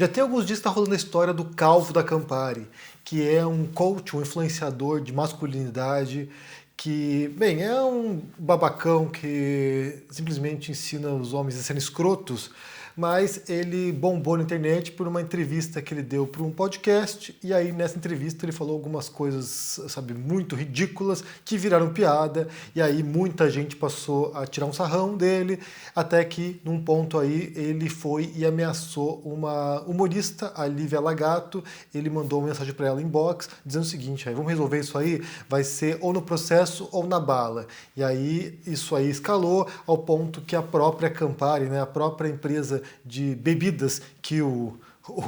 Já tem alguns dias que está rolando a história do Calvo da Campari, que é um coach, um influenciador de masculinidade, que, bem, é um babacão que simplesmente ensina os homens a serem escrotos, mas ele bombou na internet por uma entrevista que ele deu para um podcast, e aí nessa entrevista ele falou algumas coisas, sabe, muito ridículas, que viraram piada, e aí muita gente passou a tirar um sarrão dele, até que num ponto aí ele foi e ameaçou uma humorista, a Lívia Lagato. Ele mandou uma mensagem para ela em inbox, dizendo o seguinte: vamos resolver isso aí, vai ser ou no processo ou na bala. E aí isso aí escalou ao ponto que a própria Campari, né, a própria empresa de bebidas que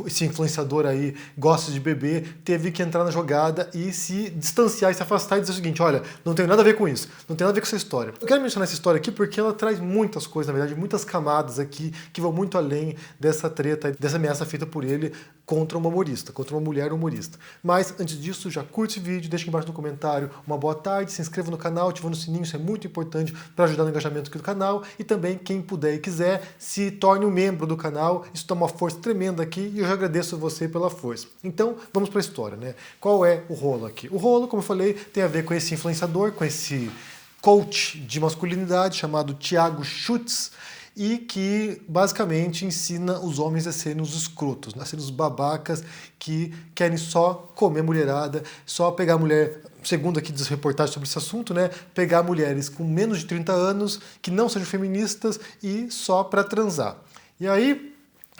esse influenciador aí gosta de beber, teve que entrar na jogada e se distanciar e se afastar e dizer o seguinte: olha, não tem nada a ver com isso, não tem nada a ver com essa história. Eu quero mencionar essa história aqui porque ela traz muitas coisas, na verdade, muitas camadas aqui que vão muito além dessa treta, dessa ameaça feita por ele contra uma humorista, contra uma mulher humorista. Mas, antes disso, já curte esse vídeo, deixa aqui embaixo no comentário uma boa tarde, se inscreva no canal, ativando o sininho, isso é muito importante para ajudar no engajamento aqui do canal, e também, quem puder e quiser, se torne um membro do canal, isso dá uma força tremenda aqui, e eu já agradeço a você pela força. Então, vamos para a história, né? Qual é o rolo aqui? O rolo, como eu falei, tem a ver com esse influenciador, com esse coach de masculinidade chamado Thiago Schutz, e que basicamente ensina os homens a serem os escrotos, a serem os babacas que querem só comer mulherada, só pegar mulher, segundo aqui das reportagens sobre esse assunto, né, pegar mulheres com menos de 30 anos, que não sejam feministas e só para transar. E aí,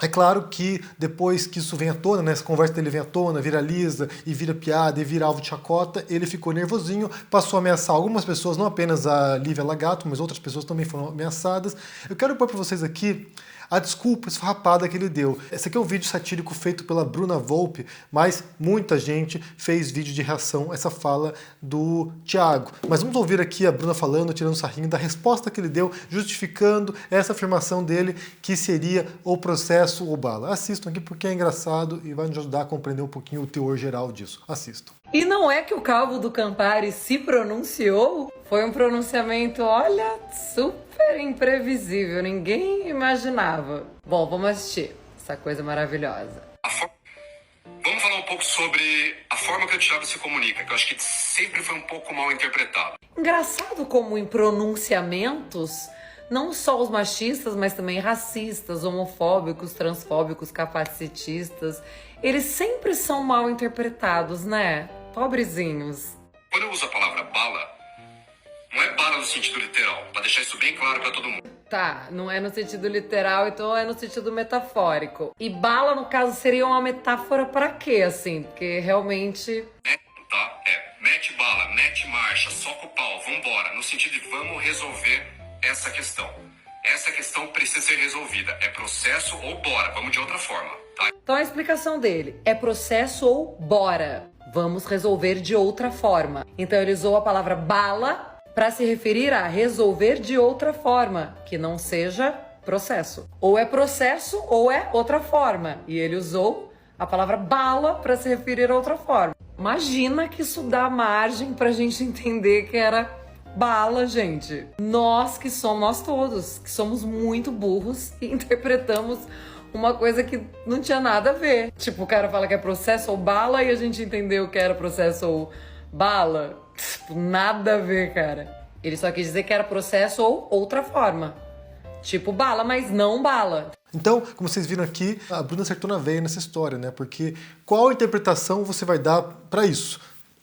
é claro que depois que isso vem à tona, né, essa conversa dele vem à tona, viraliza e vira piada e vira alvo de chacota, ele ficou nervosinho, passou a ameaçar algumas pessoas, não apenas a Lívia Lagato, mas outras pessoas também foram ameaçadas. Eu quero pôr para vocês aqui a desculpa esfarrapada que ele deu. Esse aqui é um vídeo satírico feito pela Bruna Volpe, mas muita gente fez vídeo de reação a essa fala do Thiago. Mas vamos ouvir aqui a Bruna falando, tirando sarrinho da resposta que ele deu, justificando essa afirmação dele que seria ou processo ou bala. Assistam aqui porque é engraçado e vai nos ajudar a compreender um pouquinho o teor geral disso. Assistam. E não é que o Calvo do Campari se pronunciou? Foi um pronunciamento, olha, super imprevisível, ninguém imaginava. Bom, vamos assistir essa coisa maravilhosa. Vamos falar um pouco sobre a forma que o Thiago se comunica, que eu acho que sempre foi um pouco mal interpretado. Engraçado como em pronunciamentos, não só os machistas, mas também racistas, homofóbicos, transfóbicos, capacitistas, eles sempre são mal interpretados, né? Pobrezinhos. Quando eu uso a palavra bala, não é bala no sentido literal, pra deixar isso bem claro pra todo mundo. Tá, não é no sentido literal, então é no sentido metafórico. E bala, no caso, seria uma metáfora pra quê, assim? Porque realmente... Tá? Mete bala, mete marcha, soca o pau, vambora. No sentido de vamos resolver essa questão. Essa questão precisa ser resolvida. É processo ou bora, vamos de outra forma, tá? Então a explicação dele é processo ou bora. Vamos resolver de outra forma. Então ele usou a palavra bala para se referir a resolver de outra forma, que não seja processo. Ou é processo ou é outra forma. E ele usou a palavra bala para se referir a outra forma. Imagina que isso dá margem pra gente entender que era bala, gente. Nós todos, que somos muito burros e interpretamos uma coisa que não tinha nada a ver. Tipo, o cara fala que é processo ou bala e a gente entendeu que era processo ou bala. Tipo, nada a ver, cara. Ele só quis dizer que era processo ou outra forma. Tipo bala, mas não bala. Então, como vocês viram aqui, a Bruna acertou na veia nessa história, né? Porque qual interpretação você vai dar para isso?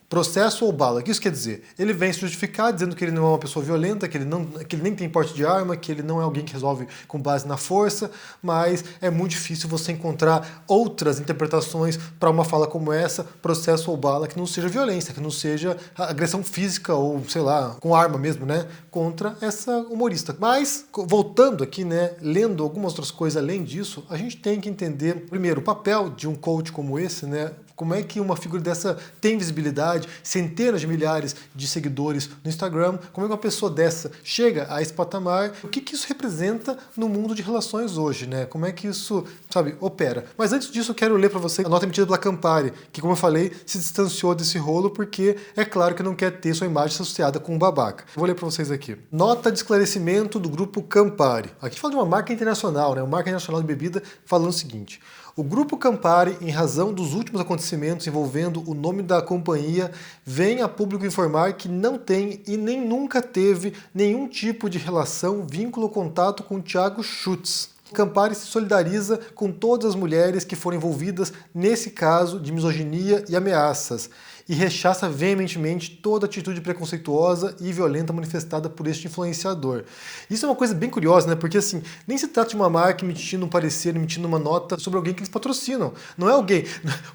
Processo ou bala? O que isso quer dizer? Ele vem se justificar dizendo que ele não é uma pessoa violenta, que ele nem tem porte de arma, que ele não é alguém que resolve com base na força, mas é muito difícil você encontrar outras interpretações para uma fala como essa, processo ou bala, que não seja violência, que não seja agressão física ou, sei lá, com arma mesmo, né, contra essa humorista. Mas, voltando aqui, né, lendo algumas outras coisas além disso, a gente tem que entender, primeiro, o papel de um coach como esse, né, como é que uma figura dessa tem visibilidade, centenas de milhares de seguidores no Instagram, como é que uma pessoa dessa chega a esse patamar, o que isso representa no mundo de relações hoje, né? Como é que isso, sabe, opera. Mas antes disso eu quero ler para você a nota emitida pela Campari, que, como eu falei, se distanciou desse rolo porque é claro que não quer ter sua imagem associada com um babaca. Vou ler para vocês aqui. Nota de esclarecimento do grupo Campari. Aqui fala de uma marca internacional, né? Uma marca internacional de bebida falando o seguinte: O Grupo Campari, em razão dos últimos acontecimentos envolvendo o nome da companhia, vem a público informar que não tem e nem nunca teve nenhum tipo de relação, vínculo ou contato com Thiago Schultz. Campari se solidariza com todas as mulheres que foram envolvidas nesse caso de misoginia e ameaças e rechaça veementemente toda atitude preconceituosa e violenta manifestada por este influenciador. Isso é uma coisa bem curiosa, né? Porque assim, nem se trata de uma marca emitindo um parecer, emitindo uma nota sobre alguém que eles patrocinam. Não é alguém.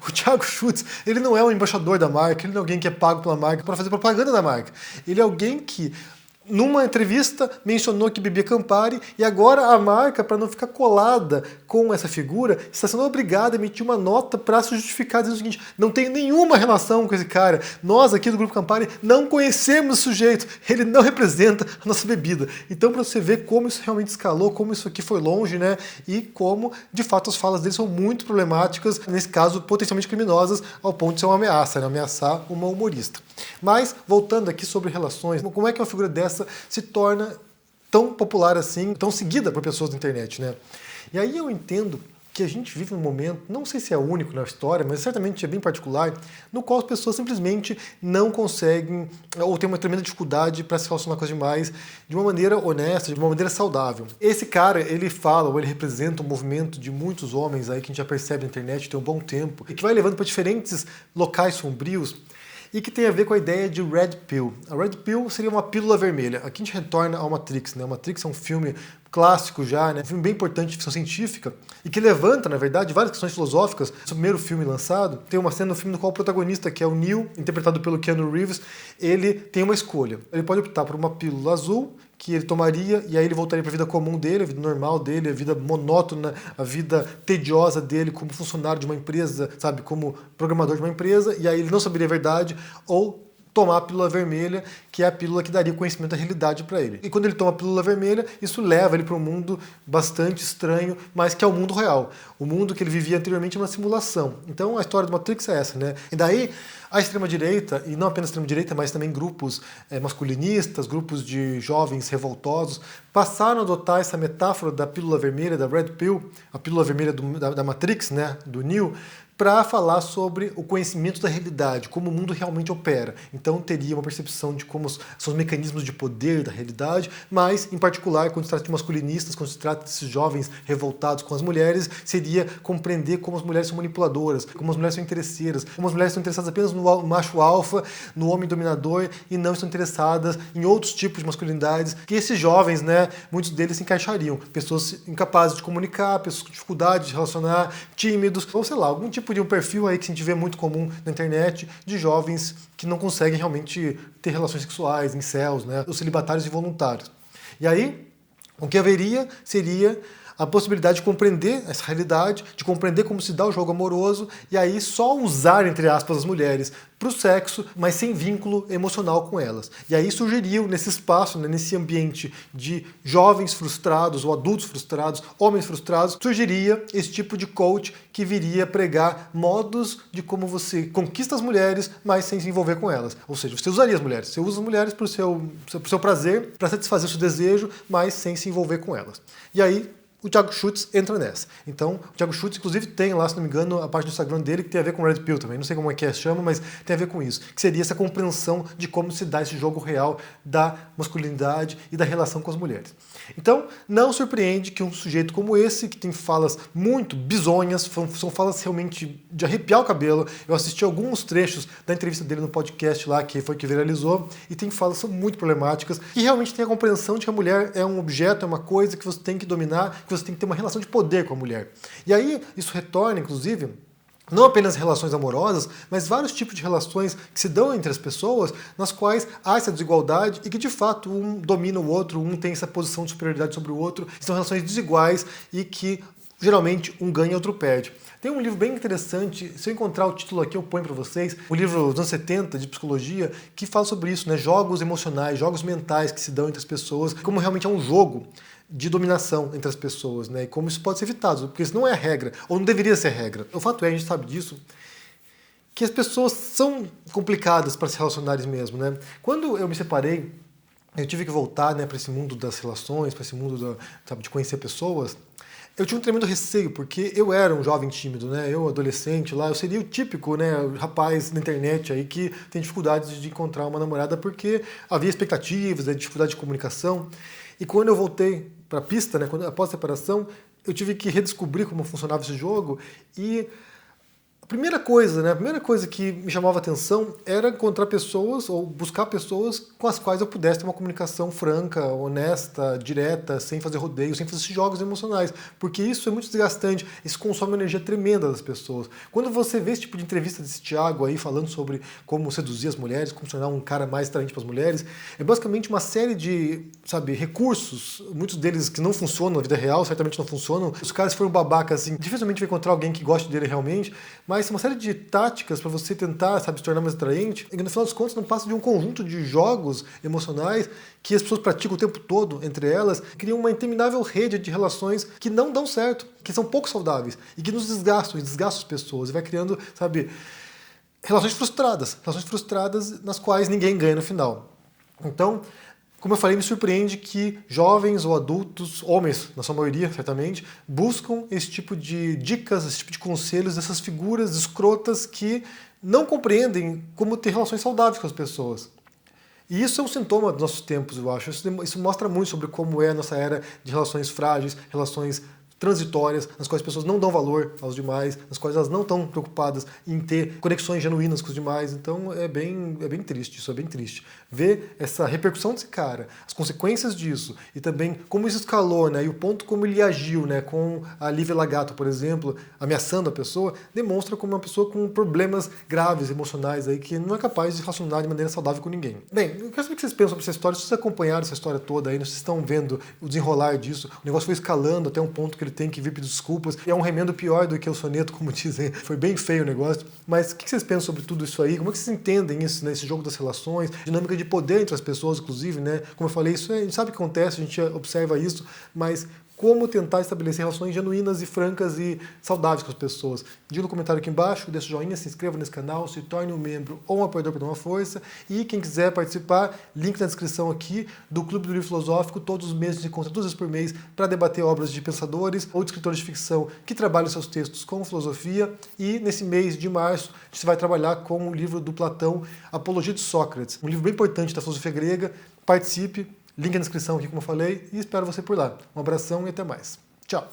O Thiago Schultz, ele não é um embaixador da marca, ele não é alguém que é pago pela marca para fazer propaganda da marca. Ele é alguém que numa entrevista mencionou que bebia Campari e agora a marca, para não ficar colada com essa figura, está sendo obrigada a emitir uma nota para se justificar, dizendo o seguinte: não tem nenhuma relação com esse cara, nós aqui do Grupo Campari não conhecemos o sujeito, ele não representa a nossa bebida. Então, para você ver como isso realmente escalou, como isso aqui foi longe, né, e como de fato as falas dele são muito problemáticas, nesse caso potencialmente criminosas, ao ponto de ser uma ameaça, né, ameaçar uma humorista. Mas, voltando aqui sobre relações, como é que uma figura dessa se torna tão popular assim, tão seguida por pessoas da internet, né? E aí eu entendo que a gente vive um momento, não sei se é único na história, mas certamente é bem particular, no qual as pessoas simplesmente não conseguem, ou têm uma tremenda dificuldade para se relacionar com as demais de uma maneira honesta, de uma maneira saudável. Esse cara, ele fala, ou ele representa um movimento de muitos homens aí que a gente já percebe na internet tem um bom tempo, e que vai levando para diferentes locais sombrios, e que tem a ver com a ideia de Red Pill. A Red Pill seria uma pílula vermelha. Aqui a gente retorna ao Matrix, né? O Matrix é um filme clássico já, né? Um filme bem importante de ficção científica e que levanta, na verdade, várias questões filosóficas. O primeiro filme lançado, tem uma cena no filme no qual o protagonista, que é o Neo, interpretado pelo Keanu Reeves, ele tem uma escolha. Ele pode optar por uma pílula azul, que ele tomaria, e aí ele voltaria para a vida comum dele, a vida normal dele, a vida monótona, a vida tediosa dele como funcionário de uma empresa, sabe, como programador de uma empresa, e aí ele não saberia a verdade, ou tomar a pílula vermelha, que é a pílula que daria conhecimento da realidade para ele. E quando ele toma a pílula vermelha, isso leva ele para um mundo bastante estranho, mas que é o mundo real. O mundo que ele vivia anteriormente é uma simulação. Então a história do Matrix é essa, né? E daí a extrema-direita, e não apenas a extrema-direita, mas também grupos masculinistas, grupos de jovens revoltosos, passaram a adotar essa metáfora da pílula vermelha, da Red Pill, a pílula vermelha da Matrix, né, do Neo, para falar sobre o conhecimento da realidade, como o mundo realmente opera. Então teria uma percepção de como são os mecanismos de poder da realidade, mas, em particular, quando se trata de masculinistas, quando se trata desses jovens revoltados com as mulheres, seria compreender como as mulheres são manipuladoras, como as mulheres são interesseiras, como as mulheres são interessadas apenas no macho alfa, no homem dominador, e não estão interessadas em outros tipos de masculinidades, que esses jovens, né, muitos deles se encaixariam. Pessoas incapazes de comunicar, pessoas com dificuldade de relacionar, tímidos, ou sei lá, algum tipo de um perfil aí que a gente vê muito comum na internet de jovens que não conseguem realmente ter relações sexuais, incels, né, os celibatários involuntários. E aí, o que haveria seria a possibilidade de compreender essa realidade, de compreender como se dá o jogo amoroso, e aí só usar, entre aspas, as mulheres para o sexo, mas sem vínculo emocional com elas. E aí surgiriam nesse espaço, né, nesse ambiente de jovens frustrados ou adultos frustrados, homens frustrados, surgiria esse tipo de coach que viria pregar modos de como você conquista as mulheres, mas sem se envolver com elas. Ou seja, você usaria as mulheres, você usa as mulheres para o seu prazer, para satisfazer o seu desejo, mas sem se envolver com elas. E aí o Thiago Schultz entra nessa. Então, o Thiago Schultz, inclusive, tem lá, se não me engano, a parte do Instagram dele que tem a ver com Red Pill também. Não sei como é que chama, mas tem a ver com isso. Que seria essa compreensão de como se dá esse jogo real da masculinidade e da relação com as mulheres. Então, não surpreende que um sujeito como esse, que tem falas muito bizonhas, são falas realmente de arrepiar o cabelo. Eu assisti alguns trechos da entrevista dele no podcast lá, que foi que viralizou, e tem falas que são muito problemáticas, e realmente tem a compreensão de que a mulher é um objeto, é uma coisa que você tem que dominar, que você tem que ter uma relação de poder com a mulher. E aí, isso retorna, inclusive, não apenas relações amorosas, mas vários tipos de relações que se dão entre as pessoas, nas quais há essa desigualdade e que, de fato, um domina o outro, um tem essa posição de superioridade sobre o outro, são relações desiguais e que, geralmente, um ganha e outro perde. Tem um livro bem interessante, se eu encontrar o título aqui eu ponho para vocês, o livro dos anos 70 de psicologia, que fala sobre isso, né? Jogos emocionais, jogos mentais que se dão entre as pessoas, como realmente é um jogo de dominação entre as pessoas, né? E como isso pode ser evitado, porque isso não é a regra, ou não deveria ser a regra. O fato é, a gente sabe disso, que as pessoas são complicadas para se relacionarem mesmo, né? Quando eu me separei, eu tive que voltar, né, para esse mundo das relações, para esse mundo sabe, de conhecer pessoas. Eu tinha um tremendo receio, porque eu era um jovem tímido, né? Eu, adolescente lá, eu seria o típico, né, rapaz na internet aí que tem dificuldades de encontrar uma namorada porque havia expectativas, né, dificuldade de comunicação. E quando eu voltei para a pista, né, após a separação, eu tive que redescobrir como funcionava esse jogo e a primeira coisa, né, a primeira coisa que me chamava a atenção era encontrar pessoas ou buscar pessoas com as quais eu pudesse ter uma comunicação franca, honesta, direta, sem fazer rodeio, sem fazer esses jogos emocionais, porque isso é muito desgastante, isso consome uma energia tremenda das pessoas. Quando você vê esse tipo de entrevista desse Thiago aí falando sobre como seduzir as mulheres, como tornar um cara mais atraente para as mulheres, é basicamente uma série de, sabe, recursos, muitos deles que não funcionam na vida real, certamente não funcionam. Os caras foram babacas assim, dificilmente vai encontrar alguém que goste dele realmente, mas uma série de táticas para você tentar, sabe, se tornar mais atraente, e no final das contas não passa de um conjunto de jogos emocionais que as pessoas praticam o tempo todo entre elas, criam uma interminável rede de relações que não dão certo, que são pouco saudáveis e que nos desgastam, e desgastam as pessoas, e vai criando, sabe, relações frustradas nas quais ninguém ganha no final. Então, como eu falei, me surpreende que jovens ou adultos, homens na sua maioria, certamente, buscam esse tipo de dicas, esse tipo de conselhos dessas figuras escrotas que não compreendem como ter relações saudáveis com as pessoas. E isso é um sintoma dos nossos tempos, eu acho. Isso mostra muito sobre como é a nossa era de relações frágeis, relações transitórias, nas quais as pessoas não dão valor aos demais, nas quais elas não estão preocupadas em ter conexões genuínas com os demais. Então é bem triste, isso é bem triste. Ver essa repercussão desse cara, as consequências disso, e também como isso escalou, né, e o ponto como ele agiu, né, com a Lívia Lagato, por exemplo, ameaçando a pessoa, demonstra como uma pessoa com problemas graves, emocionais, aí, que não é capaz de relacionar de maneira saudável com ninguém. Bem, eu quero saber o que vocês pensam sobre essa história, se vocês acompanharam essa história toda aí, vocês estão vendo o desenrolar disso, o negócio foi escalando até um ponto que ele tem que vir pedir desculpas. É um remendo pior do que o soneto, como dizem. Foi bem feio o negócio. Mas o que vocês pensam sobre tudo isso aí? Como é que vocês entendem isso, né? Esse jogo das relações, dinâmica de poder entre as pessoas, inclusive, né? Como eu falei, isso a gente sabe o que acontece, a gente observa isso, mas como tentar estabelecer relações genuínas e francas e saudáveis com as pessoas. Diga no comentário aqui embaixo, deixa o joinha, se inscreva nesse canal, se torne um membro ou um apoiador para dar uma força. E quem quiser participar, link na descrição aqui do Clube do Livro Filosófico. Todos os meses se encontra 2 vezes por mês para debater obras de pensadores ou de escritores de ficção que trabalham seus textos com filosofia. E nesse mês de março, a gente vai trabalhar com o livro do Platão, Apologia de Sócrates, um livro bem importante da filosofia grega. Participe! Link na descrição aqui, como eu falei, e espero você por lá. Um abração e até mais. Tchau!